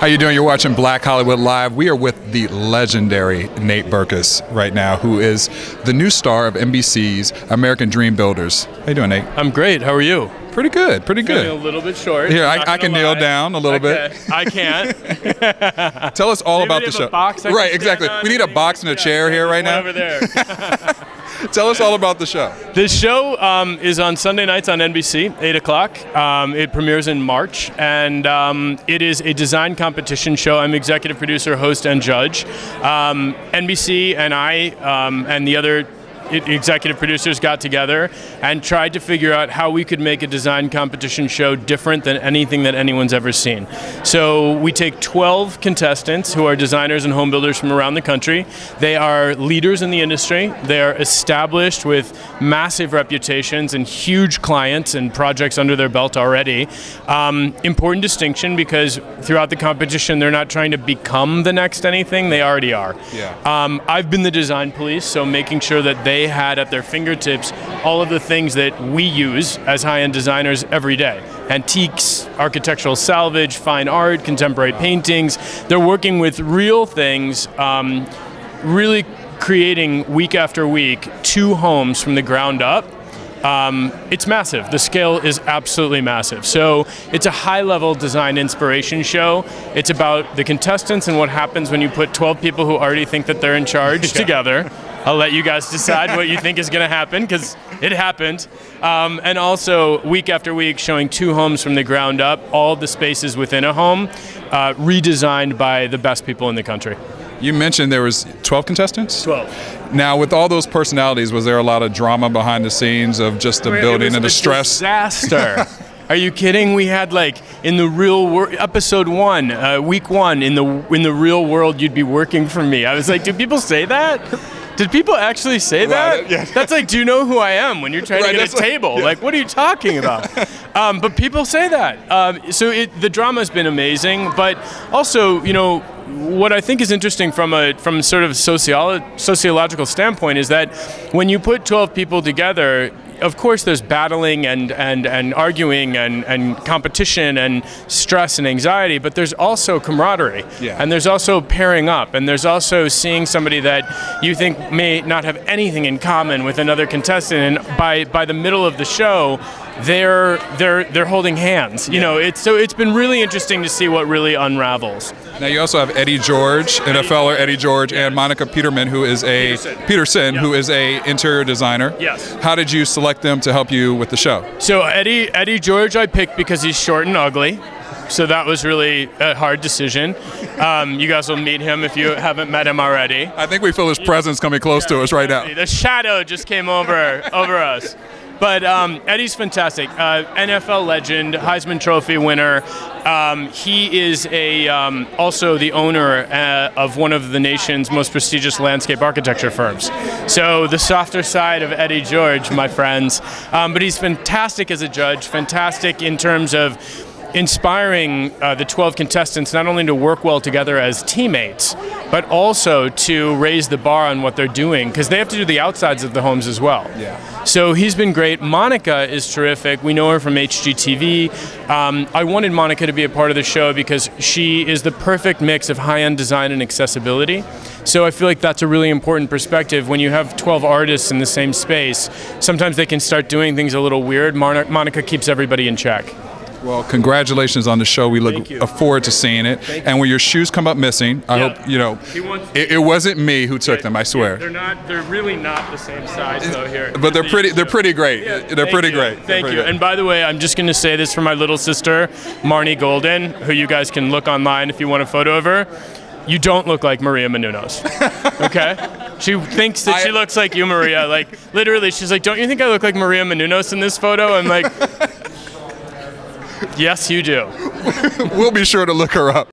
How you doing? You're watching Black Hollywood Live. We are with the legendary Nate Berkus right now, who is the new star of NBC's American Dream Builders. How you doing, Nate? I'm great. How are you? Pretty good, pretty good. Feeling a little bit short. Here, I can kneel down a little bit. I can't. Tell us all about the show. Right, exactly. We need a box and a chair here right now. Over there. Tell us all about the show. This show is on Sunday nights on NBC, 8 o'clock. It premieres in March, and it is a design competition show. I'm executive producer, host, and judge. NBC and I and the other executive producers got together and tried to figure out how we could make a design competition show different than anything that anyone's ever seen. So we take 12 contestants who are designers and home builders from around the country. They are leaders in the industry. They are established with massive reputations and huge clients and projects under their belt already. Important distinction, because throughout the competition they're not trying to become the next anything, they already are. Yeah. I've been the design police, so making sure that they had at their fingertips all of the things that we use as high-end designers every day. Antiques, architectural salvage, fine art, contemporary paintings. They're working with real things, really creating week after week 2 homes from the ground up. It's massive. The scale is absolutely massive. So it's a high-level design inspiration show. It's about the contestants and what happens when you put 12 people who already think that they're in charge together. I'll let you guys decide what you think is going to happen, because it happened. And also, week after week, showing 2 homes from the ground up, all the spaces within a home, redesigned by the best people in the country. You mentioned there was 12 contestants? 12. Now, with all those personalities, was there a lot of drama behind the scenes of just the building and the stress? Disaster. Are you kidding? We had, like, in the real world, episode 1, week 1, in the real world, you'd be working for me. I was like, do people say that? Did people actually say that? Right, yeah. That's like, do you know who I am when you're trying to get a table? Yeah. Like, what are you talking about? But people say that. So the drama's been amazing, but also, you know, what I think is interesting from sort of sociological standpoint is that when you put 12 people together, of course there's battling and arguing and competition and stress and anxiety, but there's also camaraderie. Yeah. And there's also pairing up, and there's also seeing somebody that you think may not have anything in common with another contestant, and by the middle of the show they're holding hands. You know, it's been really interesting to see what really unravels. Now you also have Eddie George, NFLer Eddie George, and Monica Peterson, who is a interior designer. Yes. How did you select them to help you with the show? So Eddie George I picked because he's short and ugly. So that was really a hard decision. You guys will meet him if you haven't met him already. I think we feel his presence coming close to us right now. The shadow just came over us. But Eddie's fantastic. NFL legend, Heisman Trophy winner. He is also the owner of one of the nation's most prestigious landscape architecture firms. So the softer side of Eddie George, my friends. But he's fantastic as a judge, fantastic in terms of inspiring the 12 contestants not only to work well together as teammates, but also to raise the bar on what they're doing, because they have to do the outsides of the homes as well. Yeah. So he's been great. Monica is terrific. We know her from HGTV. I wanted Monica to be a part of the show because she is the perfect mix of high-end design and accessibility. So I feel like that's a really important perspective. When you have 12 artists in the same space, sometimes they can start doing things a little weird. Monica keeps everybody in check. Well, congratulations on the show. We look forward to seeing it. And when your shoes come up missing, I hope, you know, it wasn't me who took them, I swear. They're really not the same size though here. But they're pretty great. They're pretty great. Thank you. And by the way, I'm just going to say this for my little sister, Marnie Golden, who you guys can look online if you want a photo of her. You don't look like Maria Menounos, okay? She thinks that she looks like you, Maria. Like, literally, she's like, don't you think I look like Maria Menounos in this photo? I'm like, yes, you do. We'll be sure to look her up.